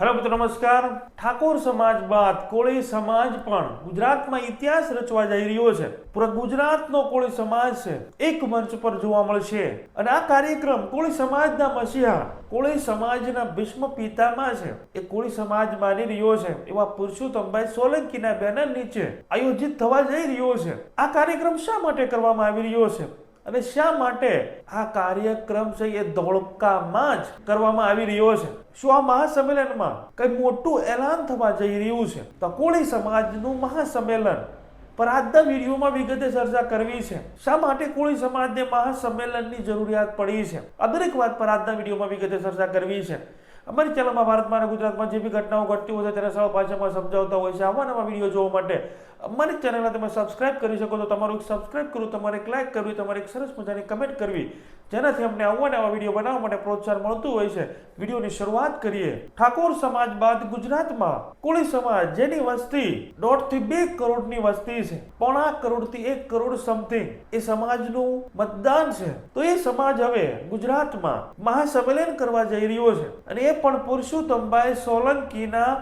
Hello મિત્રો નમસ્કાર। ઠાકોર સમાજ બાદ કોળી સમાજ પણ ગુજરાતમાં ઇતિહાસ રચવા જઈ રહ્યો છે। પૂરા ગુજરાતનો કોળી સમાજ છે એક મંચ પર જોવા મળશે અને આ કાર્યક્રમ કોળી સમાજના મસીહા, કોળી સમાજના ભીષ્મ પિતામહ છે એ કોળી સમાજ માની રહ્યો છે એવા પુરુષોત્તમભાઈ સોલંકીના બેનર નીચે આયોજિત થવા જઈ રહ્યો છે। આ કાર્યક્રમ શા માટે કરવામાં આવી રહ્યો છે અને શા માટે આ કાર્યક્રમ છે એ ધોળકામાં જ કરવામાં આવી રહ્યો છે? શું આ મહાસંમેલનમાં કઈ મોટું એલાન થવા જઈ રહ્યું છે? તો કોળી સમાજનું મહાસંમેલન પર આજના વિડીયોમાં વિગતે ચર્ચા કરવી છે। શા માટે કોળી સમાજને મહાસંમેલનની જરૂરિયાત પડી છે, આ દરેક વાત પર આજના વિડીયોમાં વિગતે ચર્ચા કરવી છે। અમારી ચેનલમાં ભારતમાં અને ગુજરાતમાં જે બી ઘટનાઓ ઘટતી હોય છે તેને સરળ ભાષામાં સમજાવતા હોય છે। આવા નવા વિડીયો જોવા માટે અમારી ચેનલને તમે સબસ્ક્રાઇબ કરી શકો તો તમારું એક સબસ્ક્રાઇબ કરવું, તમારે એક લાઇક કરવી, તમારે એક સરસ મજાની કમેન્ટ કરવી, જેનાથી અમને આવા નવા વિડીયો બનાવવા માટે પ્રોત્સાહન મળતું હોય છે। વિડીયોની શરૂઆત કરીએ। ઠાકોર સમાજ બાદ ગુજરાતમાં કોળી સમાજ, જેની વસ્તી 1.5 થી 2 કરોડની વસ્તી છે, 1.5 કરોડથી 1 કરોડ સમથિંગ એ સમાજનું મતદાન છે, તો એ સમાજ હવે ગુજરાતમાં મહાસંમેલન કરવા જઈ રહ્યો છે અને એ પણ પુરુષોત્તમભાઈ સોલંકીના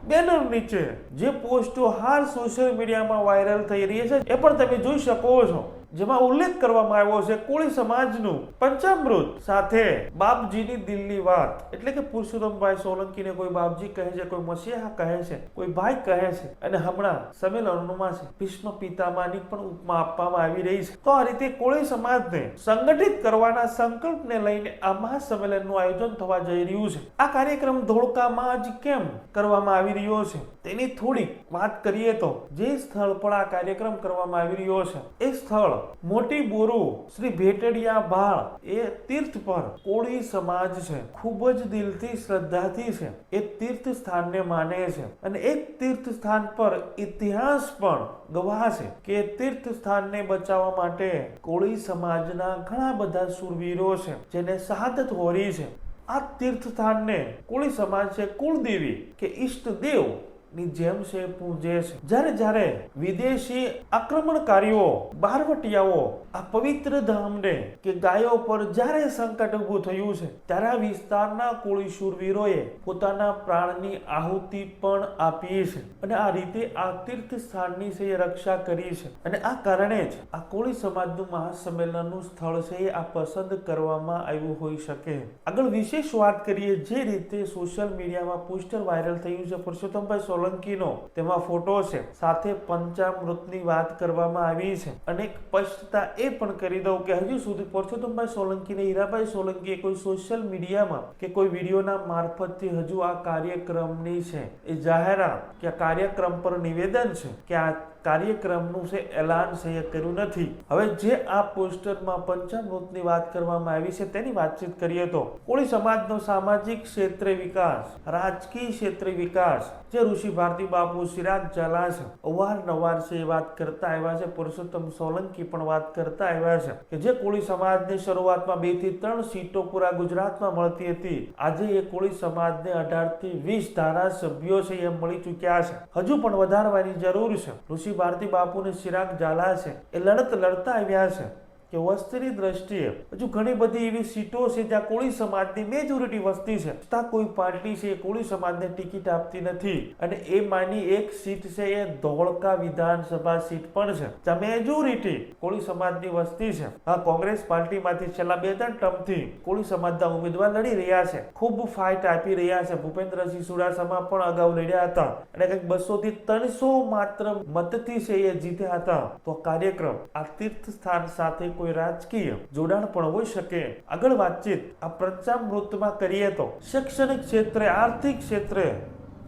બેનર નીચે। જે પોસ્ટો હાલ સોશિયલ મીડિયામાં વાયરલ થઈ રહી છે એ પણ તમે જોઈ શકો છો, જેમાં ઉલ્લેખ કરવામાં આવ્યો છે કોળી સમાજનું પંચામૃત સાથે બાપજીની દિલની વાત, એટલે કે પુરુષોત્તમભાઈ સોલંકીને કોઈ બાપજી કહે છે, કોઈ મસીહા કહે છે, કોઈ ભાઈ કહે છે અને હમણાં સંમેલનોમાં છે ભીષ્મ પિતામહની પણ ઉપમા આપવામાં આવી રહી છે। તો આ રીતે કોળી સમાજને સંગઠિત કરવાના સંકલ્પને લઈને આ મહાસંમેલનનું આયોજન થવા જઈ રહ્યું છે। આ કાર્યક્રમ ધોળકામાં જ કેમ કરવામાં આવી રહ્યો છે તેની થોડીક વાત કરીએ તો જે સ્થળ પર આ કાર્યક્રમ કરવામાં આવી રહ્યો છે એ સ્થળ મોટી બોરુ શ્રી ભેટડિયા ભાળ એ તીર્થ પર કોળી સમાજ છે ખૂબ જ દિલથી, શ્રદ્ધાથી છે એ તીર્થ સ્થાનને માને છે અને એક તીર્થ સ્થાન પર ઇતિહાસ પણ ગવાહ છે કે તીર્થ સ્થાનને બચાવવા માટે કોળી સમાજના ઘણા બધા શૂરવીરો છે જેને શહાદત વહોરી છે। આ તીર્થ સ્થાનને કોળી સમાજ છે કુળદેવી કે ઈષ્ટદેવ ની જેમ છે પૂજે છે। જ્યારે વિદેશી આક્રમણકારીઓ, બહારવટિયાઓ આ પવિત્ર ધામને કે ગાયો પર જ્યારે સંકટ ઊભું થયું છે ત્યારે આ વિસ્તારના કોળી શૂરવીરોએ પોતાના પ્રાણની આહુતિ પણ આપી છે અને આ રીતે આ તીર્થ સ્થાનની છે એ રક્ષા કરી છે અને આ કારણે જ આ કોળી સમાજનું મહાસંમેલનનું સ્થળ છે એ આ પસંદ કરવામાં આવ્યું હોઈ શકે। આગળ વિશેષ વાત કરીએ, જે રીતે સોશિયલ મીડિયામાં પોસ્ટર વાયરલ થયું છે પુરુષોત્તમભાઈ સોલંકીનો, તેમાં ફોટો છે, સાથે પંચામૃતની વાત કરવામાં આવી છે અને સ્પષ્ટતા એ પણ કરી દઉં કે હજુ સુધી પુરુષોત્તમભાઈ સોલંકી અને હીરાભાઈ સોલંકીએ કોઈ સોશિયલ મીડિયામાં કે કોઈ વિડીયોના મારફતથી હજુ આ કાર્યક્રમની છે એ જાહેરાત કે આ કાર્યક્રમ પર નિવેદન છે કે આ કાર્યક્રમનું છે એલાન છે એ કર્યું નથી। હવે જે આ પોસ્ટરમાં પંચામૃતની વાત કરવામાં આવી છે તેની વાતચીત કરીએ તો કોળી સમાજનો સામાજિક ક્ષેત્રે વિકાસ, રાજકીય ક્ષેત્રે વિકાસ જે ઋષિ ભારતી બાપુ, ચિરાગ ઝાલા છે અવારનવાર છે એ વાત કરતા આવ્યા છે, પુરુષોત્તમ સોલંકી પણ વાત કરતા આવ્યા છે કે જે કોળી સમાજને શરૂઆતમાં 2 થી 3 સીટો પૂરા ગુજરાતમાં મળતી હતી, આજે એ કોળી સમાજને 18 થી 20 ધારાસભ્યો છે એ મળી ચૂક્યા છે। હજુ પણ વધારવાની જરૂર છે। ઋષિ ભારતી બાપુ અને ચિરાગ ઝાલા છે એ લડત લડતા આવ્યા છે કે વસ્તીની દ્રષ્ટિએ હજુ ઘણી બધી એવી સીટો છે જ્યાં કોળી સમાજની મેજોરિટી વસ્તી છે, છતાં કોઈ પાર્ટી છે એ કોળી સમાજને ટિકિટ આપતી નથી અને એ માની એક સીટ છે એ ધોળકા વિધાનસભા સીટ પણ છે જ્યાં મેજોરિટી કોળી સમાજની વસ્તી છે। આ કોંગ્રેસ પાર્ટીમાંથી છેલ્લા 2-3 ટર્મથી કોળી સમાજના ઉમેદવાર લડી રહ્યા છે, ખૂબ ફાઇટ આપી રહ્યા છે। ભૂપેન્દ્રસિંહ ચુડાસમા પણ અગાઉ લડ્યા હતા અને કંઈક 200 થી 300 માત્ર મતથી છે એ જીત્યા હતા। તો કાર્યક્રમ આ તીર્થ સ્થાન સાથે કોઈ રાજકીય જોડાણ પણ હોઈ શકે। આગળ વાતચીત આ પંચામૃતમાં કરીએ તો શૈક્ષણિક ક્ષેત્રે, આર્થિક ક્ષેત્રે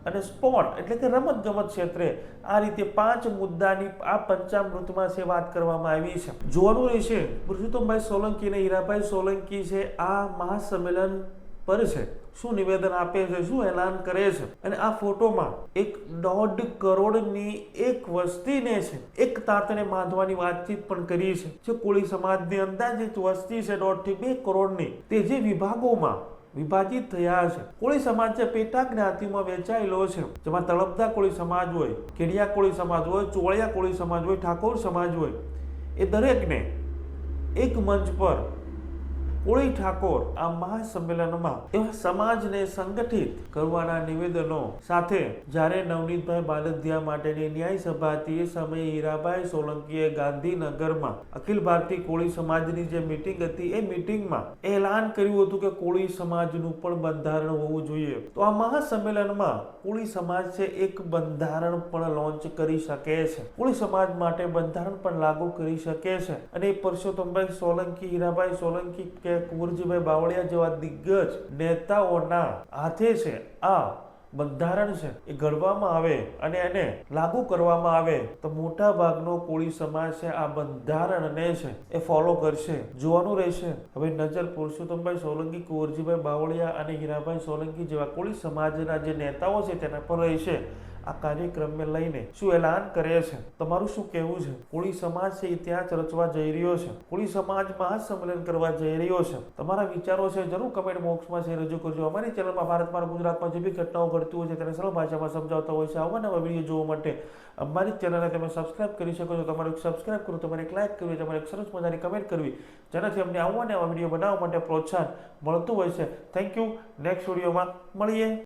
અને સ્પોર્ટ એટલે કે રમત ગમત ક્ષેત્રે આ રીતે 5 મુદ્દાની આ પંચામૃતમાં છે વાત કરવામાં આવી છે। જોવાનું રહેશે પુરુષોત્તમભાઈ સોલંકી અને હીરાભાઈ સોલંકી છે આ મહાસંમેલન પર છે શું નિવેદન આપે છે, શું એલાન કરે છે અને આ ફોટોમાં 1.5 કરોડની એક વસ્તીને છે એક તાતણે બાંધવાની વાતચીત પણ કરી છે। જે કોળી સમાજની અંદાજિત વસ્તી છે 1.5 થી 2 કરોડની, તે જે વિભાગોમાં વિભાજિત થયા છે, કોળી સમાજ જે પેટા જ્ઞાતિમાં વહેંચાયેલો છે, જેમાં તળપદા કોળી સમાજ હોય, કેડિયા કોળી સમાજ હોય, ચોળિયા કોળી સમાજ હોય, ઠાકોર સમાજ હોય, એ દરેકને એક મંચ પર કોળી ઠાકોર આ મહાસંમેલનમાં એવા સમાજને સંગઠિત કરવાના નિવેદનો સાથે જ્યારે નવનીતભાઈ બાલદિયા માટેની ન્યાય સભા હતી એ સમયે હીરાભાઈ સોલંકીએ ગાંધીનગરમાં અખિલ ભારતીય કોળી સમાજની જે મીટિંગ હતી એ મીટિંગમાં એલાન કર્યું હતું કે કોળી સમાજનું પણ બંધારણ હોવું જોઈએ. તો આ મહાસંમેલનમાં કોળી સમાજ છે એક બંધારણ પણ લોન્ચ કરી શકે છે, કોળી સમાજ માટે બંધારણ પણ લાગુ કરી શકે છે. અને પરસોત્તમભાઈ સોલંકી, હીરાભાઈ સોલંકી કે કુંવરજીભાઈ બાવળિયા જેવા દિગ્ગજ નેતાઓના હાથે છે આ બંધારણ છે એ ઘડવામાં આવે અને એને લાગુ કરવામાં આવે તો મોટા ભાગનો કોળી સમાજ છે આ બંધારણને છે એ ફોલો કરશે. જોવાનું રહેશે હવે નજર પુરુષોત્તમભાઈ સોલંકી, કુંવરજીભાઈ બાવળિયા અને હીરાભાઈ સોલંકી જેવા કોળી સમાજના જે નેતાઓ છે તેના પર રહેશે. આ કાર્યક્રમને લઈને શું એલાન કરે છે, તમારું શું કહેવું છે? કોળી સમાજ છે ઇતિહાસ રચવા જઈ રહ્યો છે, કોળી સમાજ મહાસંમેલન કરવા જઈ રહ્યો છે. તમારા વિચારો છે જરૂર કમેન્ટ બોક્સમાં છે રજૂ કરજો. અમારી ચેનલમાં ભારતમાં ગુજરાતમાં જે બી ઘટનાઓ ઘટતી હોય છે તેને સરળ ભાષામાં સમજાવતા હોય છે. આવા નવા વિડીયો જોવા માટે અમારી ચેનલને તમે સબસ્ક્રાઇબ કરી શકો છો. તમારે સબસ્ક્રાઇબ કરવું, તમારે એક લાઇક કરવી, તમારે એક સરસ મજાની કમેન્ટ કરવી, જેનાથી અમને આવા નવા વિડીયો બનાવવા માટે પ્રોત્સાહન મળતું હોય છે. Thank you. નેક્સ્ટ વિડીયોમાં મળીએ.